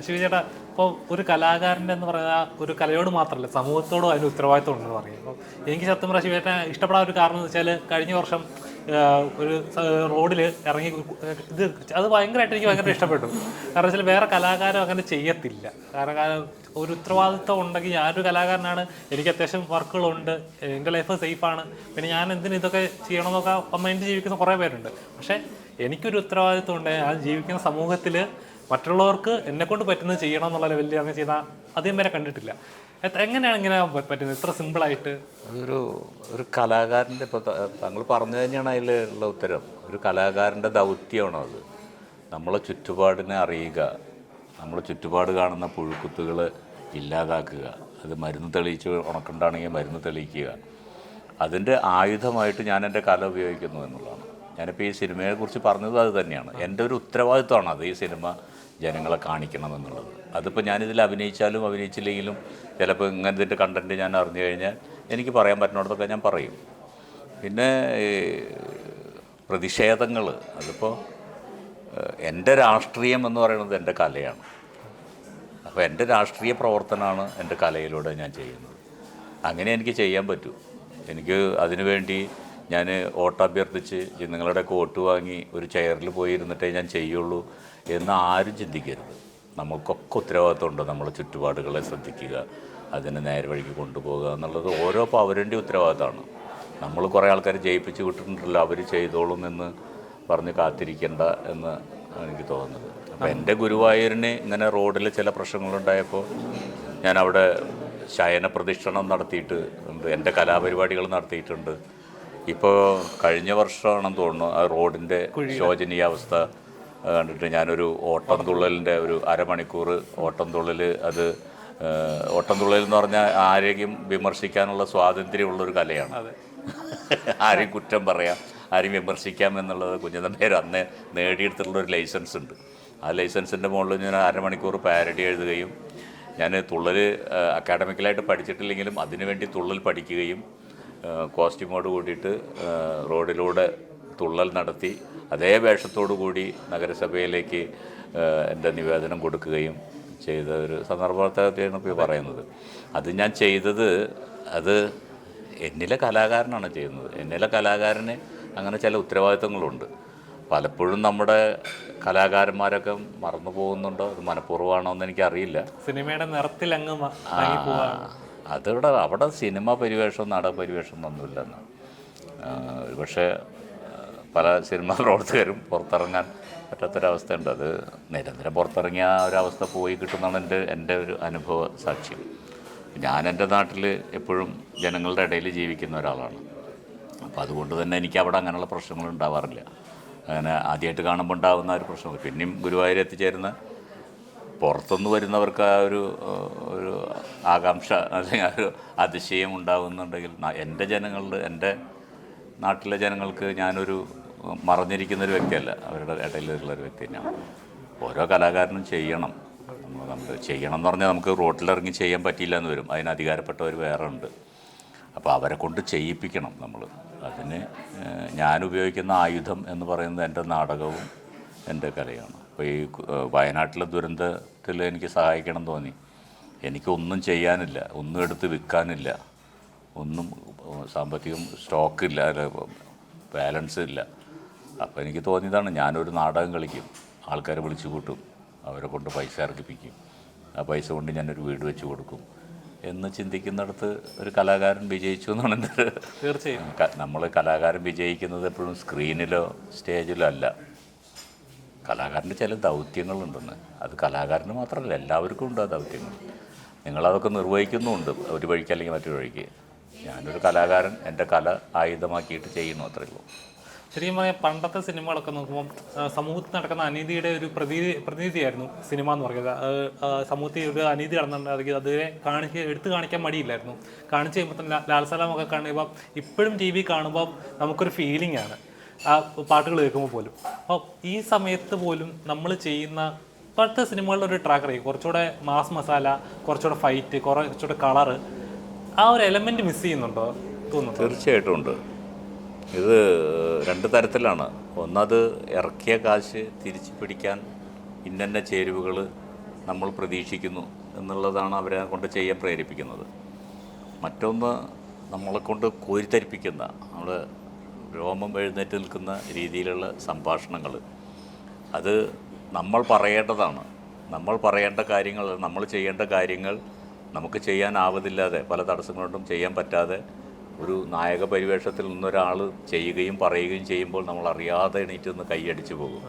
ശിവചേട്ടാ, ഇപ്പോൾ ഒരു കലാകാരൻ്റെ എന്ന് പറഞ്ഞാൽ ഒരു കലയോട് മാത്രമല്ല സമൂഹത്തോടും അതിന് ഉത്തരവാദിത്വം ഉണ്ടെന്ന് പറയും. അപ്പോൾ എനിക്ക് സത്യം പറഞ്ഞാൽ ശിവചേട്ടനെ ഇഷ്ടപ്പെടാൻ ഒരു കാരണം എന്ന് വെച്ചാൽ കഴിഞ്ഞ വർഷം ഒരു റോഡിൽ ഇറങ്ങി ഇത് അത് ഭയങ്കരമായിട്ട് എനിക്ക് ഭയങ്കര ഇഷ്ടപ്പെട്ടു. കാരണം വെച്ചാൽ വേറെ കലാകാരം അങ്ങനെ ചെയ്യത്തില്ല. കാരണം ഒരു ഉത്തരവാദിത്വം ഉണ്ടെങ്കിൽ ഞാനൊരു കലാകാരനാണ്, എനിക്ക് അത്യാവശ്യം വർക്കുകളുണ്ട്, എൻ്റെ ലൈഫ് സേഫാണ്, പിന്നെ ഞാൻ എന്തിനും ഇതൊക്കെ ചെയ്യണമെന്നൊക്കെ മൈൻഡ് ജീവിക്കുന്ന കുറേ പേരുണ്ട്. പക്ഷേ എനിക്കൊരു ഉത്തരവാദിത്വം ഉണ്ട്, ഞാൻ ജീവിക്കുന്ന സമൂഹത്തിൽ മറ്റുള്ളവർക്ക് എന്നെക്കൊണ്ട് പറ്റുന്നത് ചെയ്യണം എന്നുള്ള ലെവലിൽ അങ്ങനെ ചെയ്താൽ അധികം പേരെ കണ്ടിട്ടില്ല. എങ്ങനെയാണ് ഇങ്ങനെ പറ്റുന്നത് ഇത്ര സിമ്പിളായിട്ട്? അതൊരു ഒരു കലാകാരൻ്റെ ഇപ്പോൾ താങ്കൾ പറഞ്ഞു തന്നെയാണ് അതിലുള്ള ഉത്തരം. ഒരു കലാകാരൻ്റെ ദൗത്യമാണ് അത്. നമ്മളെ ചുറ്റുപാടിനെ അറിയുക, നമ്മളെ ചുറ്റുപാട് കാണുന്ന പുഴുക്കുത്തുകൾ ഇല്ലാതാക്കുക, അത് മരുന്ന് തെളിയിച്ച് ഉണക്കണ്ടാണെങ്കിൽ മരുന്ന് തെളിയിക്കുക. അതിൻ്റെ ആയുധമായിട്ട് ഞാൻ എൻ്റെ കല ഉപയോഗിക്കുന്നു എന്നുള്ളതാണ്. ഞാനിപ്പോൾ ഈ സിനിമയെക്കുറിച്ച് പറഞ്ഞത് അത് തന്നെയാണ്. എൻ്റെ ഒരു ഉത്തരവാദിത്വമാണ് അത്, ഈ സിനിമ ജനങ്ങളെ കാണിക്കണം എന്നുള്ളത്. അതിപ്പോൾ ഞാനിതിൽ അഭിനയിച്ചാലും അഭിനയിച്ചില്ലെങ്കിലും ചിലപ്പോൾ ഇങ്ങനത്തെ കണ്ടൻറ്റ് ഞാൻ അറിഞ്ഞു കഴിഞ്ഞാൽ എനിക്ക് പറയാൻ പറ്റുന്നിടത്തൊക്കെ ഞാൻ പറയും. പിന്നെ പ്രതിഷേധങ്ങൾ, അതിപ്പോൾ എൻ്റെ രാഷ്ട്രീയം എന്ന് പറയുന്നത് എൻ്റെ കലയാണ്. അപ്പോൾ എൻ്റെ രാഷ്ട്രീയ പ്രവർത്തനമാണ് എൻ്റെ കലയിലൂടെ ഞാൻ ചെയ്യുന്നത്. അങ്ങനെ എനിക്ക് ചെയ്യാൻ പറ്റൂ. എനിക്ക് അതിനുവേണ്ടി ഞാൻ വോട്ടഭ്യർത്ഥിച്ച് നിങ്ങളുടെയൊക്കെ വോട്ട് വാങ്ങി ഒരു ചെയറിൽ പോയി ഇരുന്നിട്ടേ ഞാൻ ചെയ്യുള്ളൂ എന്ന് ആരും ചിന്തിക്കരുത്. നമുക്കൊക്കെ ഉത്തരവാദിത്വമുണ്ട്. നമ്മളെ ചുറ്റുപാടുകളെ ശ്രദ്ധിക്കുക, അതിനെ നേരെ വഴിക്ക് കൊണ്ടുപോകുക എന്നുള്ളത് ഓരോ പൗരൻ്റെ ഉത്തരവാദിത്തമാണ്. നമ്മൾ കുറേ ആൾക്കാർ ജയിപ്പിച്ച് വിട്ടിട്ടുണ്ടല്ലോ, അവർ ചെയ്തോളും എന്ന് പറഞ്ഞ് കാത്തിരിക്കേണ്ട എന്ന് എനിക്ക് തോന്നുന്നത്. അപ്പോൾ എൻ്റെ ഗുരുവായൂരിന് ഇങ്ങനെ റോഡിൽ ചില പ്രശ്നങ്ങളുണ്ടായപ്പോൾ ഞാൻ അവിടെ ശയന പ്രതിഷ്ഠണം നടത്തിയിട്ട് ഉണ്ട്, എൻ്റെ കലാപരിപാടികൾ നടത്തിയിട്ടുണ്ട്. ഇപ്പോൾ കഴിഞ്ഞ വർഷമാണെന്ന് തോന്നുന്നു ആ റോഡിൻ്റെ ശോചനീയാവസ്ഥ കണ്ടിട്ട് ഞാനൊരു ഓട്ടംതുള്ളലിൻ്റെ ഒരു അരമണിക്കൂർ ഓട്ടംതുള്ളൽ, അത് ഓട്ടംതുള്ളൽ എന്ന് പറഞ്ഞാൽ ആരെയും വിമർശിക്കാനുള്ള സ്വാതന്ത്ര്യമുള്ളൊരു കലയാണ്. ആരെയും കുറ്റം പറയാം, ആരെയും വിമർശിക്കാം എന്നുള്ളത് കുഞ്ഞിതമ്പേർ അന്ന് നേടിയെടുത്തിട്ടുള്ളൊരു ലൈസൻസ് ഉണ്ട്. ആ ലൈസൻസിൻ്റെ മുകളിൽ ഞാൻ അരമണിക്കൂർ പാരഡി എഴുതുകയും, ഞാൻ തുള്ളൽ അക്കാഡമിക്കലായിട്ട് പഠിച്ചിട്ടില്ലെങ്കിലും അതിനുവേണ്ടി തുള്ളൽ പഠിക്കുകയും കോസ്റ്റ്യൂമോട് കൂടിയിട്ട് റോഡിലൂടെ തുള്ളൽ നടത്തി അതേ വേഷത്തോടു കൂടി നഗരസഭയിലേക്ക് എൻ്റെ നിവേദനം കൊടുക്കുകയും ചെയ്ത ഒരു സന്ദർഭത്തെയാണ് ഇപ്പോൾ പറയുന്നത്. അത് ഞാൻ ചെയ്തത്, അത് എന്നിലെ കലാകാരനാണ് ചെയ്യുന്നത്. എന്നിലെ കലാകാരന് അങ്ങനെ ചില ഉത്തരവാദിത്തങ്ങളുണ്ട്. പലപ്പോഴും നമ്മുടെ കലാകാരന്മാരൊക്കെ മറന്നു പോകുന്നുണ്ടോ, അത് മനഃപൂർവ്വമാണോ എന്ന് എനിക്കറിയില്ല. സിനിമയുടെ നിറത്തിൽ അങ്ങ് അവിടെ സിനിമ പരിവേഷം നാടക പരിവേഷം ഒന്നുമില്ലെന്ന്. പക്ഷേ പല സിനിമാ പ്രവർത്തകരും പുറത്തിറങ്ങാൻ പറ്റാത്തൊരവസ്ഥയുണ്ട്. അത് നിരന്തരം പുറത്തിറങ്ങിയ ഒരവസ്ഥ പോയി കിട്ടുന്നതാണ് എൻ്റെ ഒരു അനുഭവ സാക്ഷ്യം. ഞാൻ എൻ്റെ നാട്ടിൽ എപ്പോഴും ജനങ്ങളുടെ ഇടയിൽ ജീവിക്കുന്ന ഒരാളാണ്. അപ്പോൾ അതുകൊണ്ട് തന്നെ എനിക്ക് അവിടെ അങ്ങനെയുള്ള പ്രശ്നങ്ങൾ ഉണ്ടാവാറില്ല. അങ്ങനെ ആദ്യമായിട്ട് കാണുമ്പോൾ ഉണ്ടാകുന്ന ഒരു പ്രശ്നം, പിന്നെയും ഗുരുവായൂർ എത്തിച്ചേരുന്ന പുറത്തുനിന്ന് വരുന്നവർക്ക് ആ ഒരു ആകാംക്ഷ അല്ലെങ്കിൽ ആ ഒരു അതിശയം ഉണ്ടാകുന്നുണ്ടെങ്കിൽ എൻ്റെ നാട്ടിലെ ജനങ്ങൾക്ക് ഞാനൊരു മറഞ്ഞിരിക്കുന്നൊരു വ്യക്തിയല്ല, അവരുടെ ഇടയിലുള്ളൊരു വ്യക്തി തന്നെയാണ്. ഓരോ കലാകാരനും ചെയ്യണം. നമുക്ക് ചെയ്യണം എന്ന് പറഞ്ഞാൽ നമുക്ക് റോട്ടിലിറങ്ങി ചെയ്യാൻ പറ്റിയില്ല എന്ന് വരും, അതിന് അധികാരപ്പെട്ടവർ വേറെ ഉണ്ട്. അപ്പോൾ അവരെ കൊണ്ട് ചെയ്യിപ്പിക്കണം നമ്മൾ. അതിന് ഞാൻ ഉപയോഗിക്കുന്ന ആയുധം എന്ന് പറയുന്നത് എൻ്റെ നാടകവും എൻ്റെ കലയാണ്. അപ്പോൾ ഈ വയനാട്ടിലെ ദുരന്തത്തിൽ എനിക്ക് സഹായിക്കണം തോന്നി. എനിക്കൊന്നും ചെയ്യാനില്ല, ഒന്നും എടുത്ത് വിൽക്കാനില്ല, ഒന്നും സാമ്പത്തികം സ്റ്റോക്കില്ല, ബാലൻസ് ഇല്ല. അപ്പോൾ എനിക്ക് തോന്നിയതാണ്, ഞാനൊരു നാടകം കളിക്കും, ആൾക്കാരെ വിളിച്ചു കൂട്ടും, അവരെ കൊണ്ട് പൈസ ഇറക്കിപ്പിക്കും, ആ പൈസ കൊണ്ട് ഞാനൊരു വീട് വെച്ച് കൊടുക്കും എന്ന് ചിന്തിക്കുന്നിടത്ത് ഒരു കലാകാരൻ വിജയിച്ചു എന്നാണ് എൻ്റെ. തീർച്ചയായും നമ്മൾ കലാകാരൻ വിജയിക്കുന്നത് എപ്പോഴും സ്ക്രീനിലോ സ്റ്റേജിലോ അല്ല. കലാകാരൻ്റെ ചില ദൗത്യങ്ങളുണ്ടെന്ന്, അത് കലാകാരന് മാത്രമല്ല എല്ലാവർക്കും ഉണ്ട് ആ ദൗത്യങ്ങൾ. നിങ്ങളതൊക്കെ നിർവഹിക്കുന്നുമുണ്ട് ഒരു വഴിക്ക് അല്ലെങ്കിൽ മറ്റൊരു വഴിക്ക്. ഞാനൊരു കലാകാരൻ എൻ്റെ കല ആയുധമാക്കിയിട്ട് ചെയ്യുന്നു, അത്രയേ ഉള്ളൂ. ശരിക്കും പറഞ്ഞാൽ പണ്ടത്തെ സിനിമകളൊക്കെ നോക്കുമ്പോൾ സമൂഹത്തിൽ നടക്കുന്ന അനീതിയുടെ ഒരു പ്രതിനിധിയായിരുന്നു സിനിമ എന്ന് പറയുന്നത്. സമൂഹത്തിൽ ഒരു അനീതി നടന്നിട്ടുണ്ടെങ്കിൽ അതിനെ എടുത്തു കാണിക്കാൻ മടിയില്ലായിരുന്നു. കാണിച്ചു കഴിയുമ്പോൾ തന്നെ ലാൽസലാമൊക്കെ കാണുമ്പോൾ ഇപ്പോഴും ടി വി കാണുമ്പോൾ നമുക്കൊരു ഫീലിംഗ് ആണ് ആ പാട്ടുകൾ കേൾക്കുമ്പോൾ പോലും. അപ്പോൾ ഈ സമയത്ത് പോലും നമ്മൾ ചെയ്യുന്ന ഇപ്പോഴത്തെ സിനിമകളുടെ ഒരു ട്രാക്ക് ആയിരിക്കും കുറച്ചുകൂടെ മാസ് മസാല, കുറച്ചുകൂടെ ഫൈറ്റ്, കുറച്ചുകൂടെ കളറ്, ആ ഒരു എലമെൻറ്റ് മിസ് ചെയ്യുന്നുണ്ടോ തോന്നുന്നു? തീർച്ചയായിട്ടും ഉണ്ട്. ഇത് രണ്ട് തരത്തിലാണ്. ഒന്നത് ഇറക്കിയ കാശ് തിരിച്ചു പിടിക്കാൻ ഇന്ന ചേരുവകൾ നമ്മൾ പ്രതീക്ഷിക്കുന്നു എന്നുള്ളതാണ് അവരെ കൊണ്ട് ചെയ്യാൻ പ്രേരിപ്പിക്കുന്നത്. മറ്റൊന്ന് നമ്മളെ കൊണ്ട് കോരിത്തരിപ്പിക്കുന്ന, നമ്മുടെ രോമം എഴുന്നേറ്റ് നിൽക്കുന്ന രീതിയിലുള്ള സംഭാഷണങ്ങൾ. അത് നമ്മൾ പറയേണ്ടതാണ്. നമ്മൾ പറയേണ്ട കാര്യങ്ങൾ, നമ്മൾ ചെയ്യേണ്ട കാര്യങ്ങൾ നമുക്ക് ചെയ്യാനാവതില്ലാതെ, പല തടസ്സങ്ങളുണ്ടും ചെയ്യാൻ പറ്റാതെ ഒരു നായക പരിവേഷത്തിൽ നിന്നൊരാൾ ചെയ്യുകയും പറയുകയും ചെയ്യുമ്പോൾ നമ്മൾ അറിയാതെ എണീറ്റ് നിന്ന് കൈയടിച്ചു പോകും.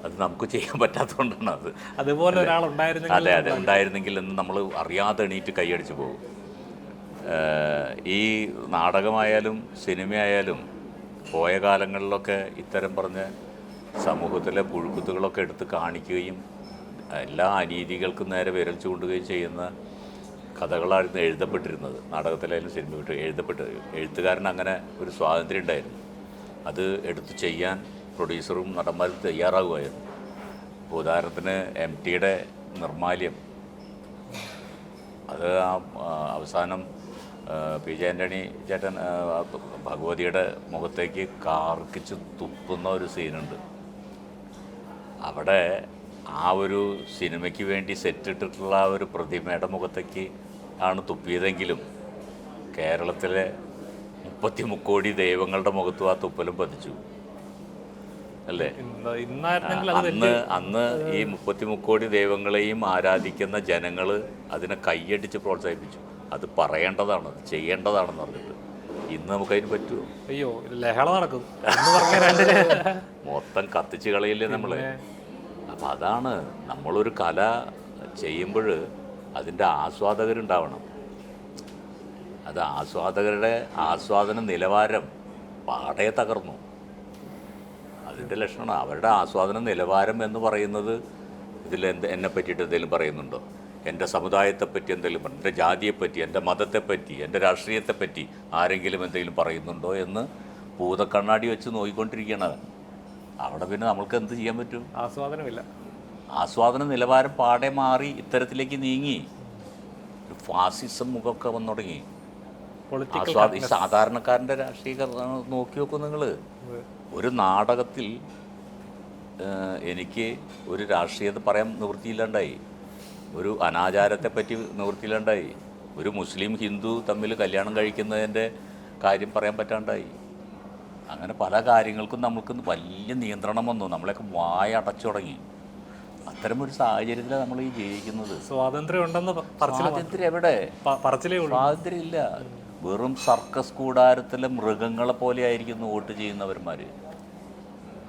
അത് നമുക്ക് ചെയ്യാൻ പറ്റാത്തതുകൊണ്ടാണ് അത്. അതുപോലെ ഒരാളുണ്ടായിരുന്നെങ്കിൽ, അതെ അതെ ഉണ്ടായിരുന്നെങ്കിൽ എന്ന് നമ്മൾ അറിയാതെ എണീറ്റ് കൈയടിച്ചു പോകും. ഈ നാടകമായാലും സിനിമയായാലും പോയ കാലങ്ങളിലൊക്കെ ഇത്തരം പറഞ്ഞ സമൂഹത്തിലെ പുഴുക്കുത്തുകളൊക്കെ എടുത്ത് കാണിക്കുകയും എല്ലാ അനീതികൾക്കും നേരെ വിരൽ ചൂണ്ടുകയും ചെയ്യുന്ന കഥകളായിരുന്നു എഴുതപ്പെട്ടിരുന്നത്. നാടകത്തിലായാലും സിനിമ എഴുത്തുകാരൻ അങ്ങനെ ഒരു സ്വാതന്ത്ര്യം ഉണ്ടായിരുന്നു. അത് എടുത്ത് ചെയ്യാൻ പ്രൊഡ്യൂസറും നടന്മാരും തയ്യാറാകുമായിരുന്നു. ഇപ്പോൾ ഉദാഹരണത്തിന് MTയുടെ നിർമ്മാല്യം, അത് അവസാനം PJ ആൻ്റണി ചേട്ടൻ ഭഗവതിയുടെ മുഖത്തേക്ക് കാർക്കിച്ച് തുപ്പുന്ന ഒരു സീനുണ്ട്. അവിടെ ആ ഒരു സിനിമയ്ക്ക് വേണ്ടി സെറ്റിട്ടിട്ടുള്ള ആ ഒരു പ്രതിമയുടെ മുഖത്തേക്ക് ആണ് തുപ്പിയതെങ്കിലും കേരളത്തിലെ 33 കോടി ദൈവങ്ങളുടെ മുഖത്തും ആ തുപ്പലും പതിച്ചു അല്ലേ? അന്ന് ഈ 33 കോടി ദൈവങ്ങളെയും ആരാധിക്കുന്ന ജനങ്ങൾ അതിനെ കൈയടിച്ച് പ്രോത്സാഹിപ്പിച്ചു. അത് പറയേണ്ടതാണ്, അത് ചെയ്യേണ്ടതാണെന്ന് പറഞ്ഞിട്ട്. ഇന്ന് നമുക്കതിന് പറ്റുമോ? അയ്യോ, ലഹള നടക്കും, മൊത്തം കത്തിച്ച് കളയില്ലേ നമ്മള്. അപ്പം അതാണ്, നമ്മളൊരു കല ചെയ്യുമ്പോൾ അതിൻ്റെ ആസ്വാദകരുണ്ടാവണം. അത് ആസ്വാദകരുടെ ആസ്വാദന നിലവാരം പാടെ തകർന്നു. അതിൻ്റെ ലക്ഷണമാണ്. അവരുടെ ആസ്വാദന നിലവാരം എന്ന് പറയുന്നത് ഇതിൽ എന്നെ പറ്റിയിട്ട് എന്തെങ്കിലും പറയുന്നുണ്ടോ? എൻ്റെ സമുദായത്തെപ്പറ്റി എന്തെങ്കിലും, എൻ്റെ ജാതിയെപ്പറ്റി, എൻ്റെ മതത്തെപ്പറ്റി, എൻ്റെ രാഷ്ട്രീയത്തെപ്പറ്റി ആരെങ്കിലും എന്തെങ്കിലും പറയുന്നുണ്ടോ എന്ന് ഭൂതക്കണ്ണാടി വെച്ച് നോക്കിക്കൊണ്ടിരിക്കുകയാണ്. അവിടെ പിന്നെ നമ്മൾക്ക് എന്ത് ചെയ്യാൻ പറ്റും? ആസ്വാദനമില്ല. ആസ്വാദന നിലവാരം പാടെ മാറി ഇത്തരത്തിലേക്ക് നീങ്ങി. ഒരു ഫാസിസം മുഖമൊക്കെ വന്നു തുടങ്ങി. ഈ സാധാരണക്കാരൻ്റെ രാഷ്ട്രീയ നോക്കി നോക്കൂ നിങ്ങൾ. ഒരു നാടകത്തിൽ എനിക്ക് ഒരു രാഷ്ട്രീയത്തെ പറയാൻ നിവൃത്തിയില്ലാണ്ടായി, ഒരു അനാചാരത്തെപ്പറ്റി നിവൃത്തിയില്ലാണ്ടായി, ഒരു മുസ്ലിം ഹിന്ദു തമ്മിൽ കല്യാണം കഴിക്കുന്നതിൻ്റെ കാര്യം പറയാൻ പറ്റാണ്ടായി. അങ്ങനെ പല കാര്യങ്ങൾക്കും നമുക്ക് വലിയ നിയന്ത്രണം വന്നു. നമ്മളെയൊക്കെ വായ അടച്ചു തുടങ്ങി. അത്തരമൊരു സാഹചര്യത്തിലാണ് നമ്മൾ ഈ ജീവിക്കുന്നത്. സ്വാതന്ത്ര്യം ഉണ്ടെന്ന് സ്വാതന്ത്ര്യം എവിടെ? സ്വാതന്ത്ര്യം ഇല്ല. വെറും സർക്കസ് കൂടാരത്തിലെ മൃഗങ്ങളെ പോലെ ആയിരിക്കുന്നു വോട്ട് ചെയ്യുന്നവന്മാർ.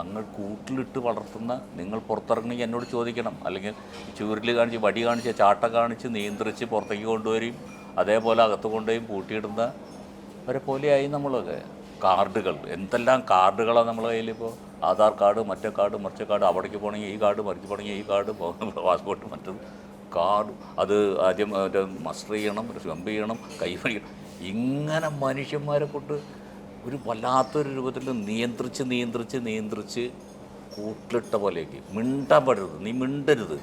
അങ്ങ് കൂട്ടിലിട്ട് വളർത്തുന്ന, നിങ്ങൾ പുറത്തിറങ്ങി എന്നോട് ചോദിക്കണം, അല്ലെങ്കിൽ ചൂരിൽ കാണിച്ച് വടി കാണിച്ച് ചാട്ടം കാണിച്ച് നിയന്ത്രിച്ച് പുറത്തേക്ക് കൊണ്ടുവരും, അതേപോലെ അകത്ത് കൊണ്ടുപോയി പൂട്ടിയിടുന്നവരെ പോലെയായി നമ്മളൊക്കെ. കാർഡുകൾ, എന്തെല്ലാം കാർഡുകളാണ് നമ്മളെ കയ്യിലിപ്പോൾ. ആധാർ കാർഡ്, മറ്റേ കാർഡ്, മറിച്ച കാർഡ്, അവിടേക്ക് പോകണമെങ്കിൽ ഈ കാർഡ്, മറിച്ച് പോകണമെങ്കിൽ ഈ കാർഡ്, പാസ്പോർട്ട്, മറ്റത് കാർഡ്, അത് ആദ്യം മറ്റേ മസ്റ്റർ ചെയ്യണം, സ്റ്റംപ് ചെയ്യണം, കൈ പണിയണം. ഇങ്ങനെ മനുഷ്യന്മാരെ കൊണ്ട് ഒരു വല്ലാത്തൊരു രൂപത്തിൽ നിയന്ത്രിച്ച് കൂട്ടിലിട്ട പോലെയൊക്കെ. മിണ്ടാൻ പറ്റരുത്, നീ മിണ്ടരുത്,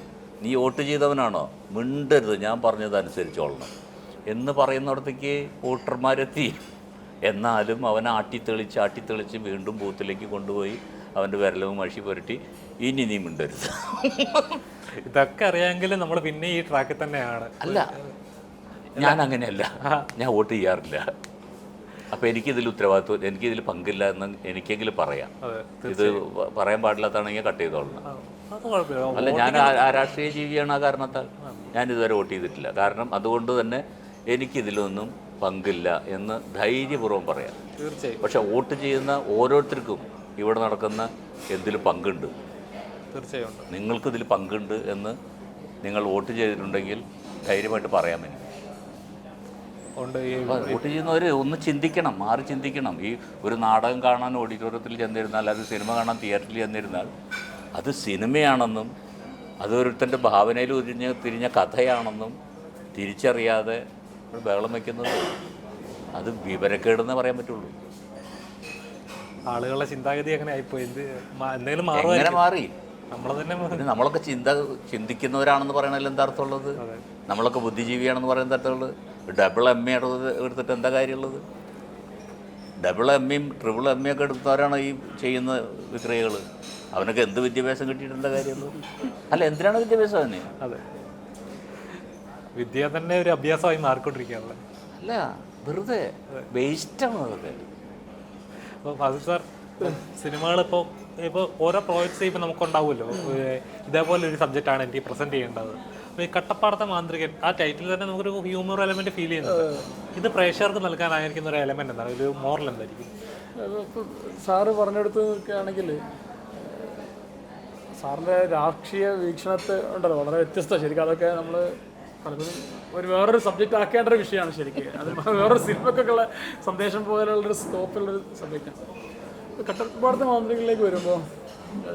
നീ വോട്ട് ചെയ്തവനാണോ, മിണ്ടരുത്, ഞാൻ പറഞ്ഞത് അനുസരിച്ചോളണം എന്ന് പറയുന്നിടത്തേക്ക് വോട്ടർമാരെത്തി. എന്നാലും അവനെ ആട്ടിത്തെളിച്ച് വീണ്ടും ബൂത്തിലേക്ക് കൊണ്ടുപോയി അവൻ്റെ വിരലവും മഷി പുരട്ടി, ഇനി നീ മിണ്ടരുത്. ഇതൊക്കെ അറിയാമെങ്കിലും നമ്മൾ പിന്നെ ഈ ട്രാക്കിൽ തന്നെയാണ്. അല്ല, ഞാൻ അങ്ങനെയല്ല, ഞാൻ വോട്ട് ചെയ്യാറില്ല. അപ്പോൾ എനിക്കിതിൽ ഉത്തരവാദിത്വം, എനിക്കിതിൽ പങ്കില്ല എന്ന് എനിക്കെങ്കിലും പറയാം. ഇത് പറയാൻ പാടില്ലാത്താണെങ്കിൽ കട്ട് ചെയ്തോളണം. അല്ല, ഞാൻ രാഷ്ട്രീയ ജീവിയാണ്. ആ കാരണത്താൽ ഞാൻ ഇതുവരെ വോട്ട് ചെയ്തിട്ടില്ല. കാരണം അതുകൊണ്ട് തന്നെ എനിക്കിതിലൊന്നും പങ്കില്ല എന്ന് ധൈര്യപൂർവ്വം പറയാം. തീർച്ചയായും. പക്ഷെ വോട്ട് ചെയ്യുന്ന ഓരോരുത്തർക്കും ഇവിടെ നടക്കുന്ന എന്തിൽ പങ്കുണ്ട്. തീർച്ചയായും നിങ്ങൾക്കിതിൽ പങ്കുണ്ട് എന്ന് നിങ്ങൾ വോട്ട് ചെയ്തിട്ടുണ്ടെങ്കിൽ ധൈര്യമായിട്ട് പറയാൻ പറ്റും. വോട്ട് ചെയ്യുന്നവർ ഒന്ന് ചിന്തിക്കണം, മാറി ചിന്തിക്കണം. ഈ ഒരു നാടകം കാണാൻ ഓഡിറ്റോറിയത്തിൽ ചെന്നിരുന്നാൽ, അത് സിനിമ കാണാൻ തിയേറ്ററിൽ ചെന്നിരുന്നാൽ അത് സിനിമയാണെന്നും അതൊരുത്തൻ്റെ ഭാവനയിൽ തിരിഞ്ഞ കഥയാണെന്നും തിരിച്ചറിയാതെ ബഹളം വയ്ക്കുന്നത് അത് വിവരക്കേടെന്നേ പറയാൻ പറ്റുള്ളൂ. ആളുകളുടെ ചിന്താഗതി അങ്ങനെ ആയിപ്പോയി. എന്തെങ്കിലും എങ്ങനെ മാറി? നമ്മളൊക്കെ ചിന്തിക്കുന്നവരാണെന്ന് പറയണതിൽ എന്താ അർത്ഥമുള്ളത്? നമ്മളൊക്കെ ബുദ്ധിജീവിയാണെന്ന് പറയുന്ന അർത്ഥമുള്ളത്? ഡബിൾ MA എടുത്തിട്ട് എന്താ കാര്യമുള്ളത്? ഡബിൾ MAയും ട്രിപ്പിൾ MA ഒക്കെ എടുത്തവരാണ് ഈ ചെയ്യുന്ന വിക്രിയകൾ. അവനൊക്കെ എന്ത് വിദ്യാഭ്യാസം കിട്ടിയിട്ടുള്ള കാര്യമുള്ളൂ? അല്ല, എന്തിനാണ് വിദ്യാഭ്യാസം അവന്? അതെ, വിദ്യ തന്നെ ഒരു അഭ്യാസമായി മാറിക്കൊണ്ടിരിക്കുകയാണല്ലോ. അല്ല, വെറുതെ വേസ്റ്റാണ് അതൊക്കെ. അപ്പോൾ ഫാസിൽ സാർ, സിനിമകളിപ്പോൾ ഓരോ പ്രോജക്ട്സ് ഇപ്പോൾ നമുക്കുണ്ടാവുമല്ലോ, ഇതേപോലെ ഒരു സബ്ജക്റ്റാണ് എനിക്ക് പ്രസൻറ്റ് ചെയ്യേണ്ടത്. അപ്പോൾ ഈ കട്ടപ്പാടത്തെ മാന്ത്രികൻ ആ ടൈറ്റിൽ തന്നെ നമുക്കൊരു ഹ്യൂമർ എലമെൻറ്റ് ഫീൽ ചെയ്യുന്നുണ്ട്. ഇത് പ്രേക്ഷകർക്ക് നൽകാനായിരിക്കുന്ന ഒരു എലമെൻറ്റ് എന്താണ്, ഒരു മോറൽ എന്തായിരിക്കും? ഇപ്പോൾ സാറ് പറഞ്ഞെടുത്ത് നിൽക്കുകയാണെങ്കിൽ സാറിൻ്റെ രാഷ്ട്രീയ വീക്ഷണത്തെ ഉണ്ടല്ലോ വളരെ വ്യത്യസ്തമാണ്. ശരിക്കും അതൊക്കെ നമ്മൾ പലപ്പോഴും വേറൊരു സബ്ജക്റ്റ് ആക്കേണ്ട ഒരു വിഷയമാണ് ശരിക്കും. അത് വേറൊരു സിനിമക്കൊക്കെ ഉള്ള സന്ദേശം പോലുള്ളൊരു സ്കോപ്പുള്ളൊരു സബ്ജക്റ്റാണ്. കട്ടപ്പാടത്തെ മാന്ത്രികളിലേക്ക് വരുമ്പോൾ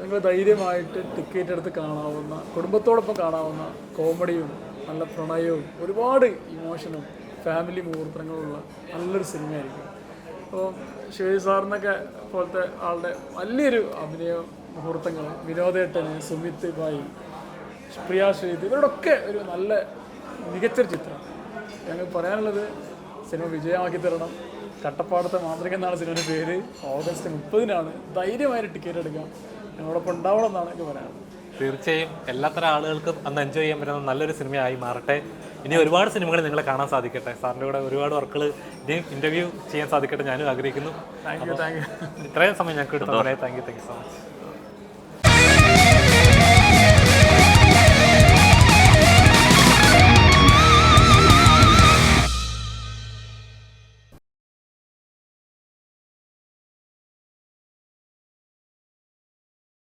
നിങ്ങൾ ധൈര്യമായിട്ട് ടിക്കറ്റ് എടുത്ത് കാണാവുന്ന, കുടുംബത്തോടൊപ്പം കാണാവുന്ന കോമഡിയും നല്ല പ്രണയവും ഒരുപാട് ഇമോഷനും ഫാമിലി മുഹൂർത്തങ്ങളുള്ള നല്ലൊരു സിനിമയായിരിക്കും. അപ്പോൾ ശിവജി സാറിനൊക്കെ പോലത്തെ ആളുടെ വലിയൊരു അഭിനയ മുഹൂർത്തങ്ങൾ, വിനോദേട്ടന്, സുമിത് ഭായി, പ്രിയ ശ്രീത്, ഇവരോടൊക്കെ ഒരു നല്ല മികച്ചൊരു ചിത്രം. ഞങ്ങൾ പറയാനുള്ളത് സിനിമ വിജയമാക്കി തരണം. കട്ടപ്പാടത്തെ മാന്ത്രിക എന്നാണ് സിനിമയുടെ പേര്. ഓഗസ്റ്റ് 30-നാണ്. ധൈര്യമായിട്ട് ടിക്കറ്റ് എടുക്കാം. ഞങ്ങളോടൊപ്പം ഉണ്ടാവണം എന്നാണ് എനിക്ക് പറയാനുള്ളത്. തീർച്ചയായും എല്ലാത്തരം ആളുകൾക്കും അന്ന് എൻജോയ് ചെയ്യാൻ പറ്റുന്ന നല്ലൊരു സിനിമയായി മാറട്ടെ. ഇനി ഒരുപാട് സിനിമകൾ നിങ്ങളെ കാണാൻ സാധിക്കട്ടെ. സാറിൻ്റെ കൂടെ ഒരുപാട് വർക്കുകൾ ഇനിയും ഇൻ്റർവ്യൂ ചെയ്യാൻ സാധിക്കട്ടെ ഞാനും ആഗ്രഹിക്കുന്നു. Thank you. ഇത്രയും സമയം ഞങ്ങൾക്ക് എടുത്തത് താങ്ക് യു സോ മച്ച്.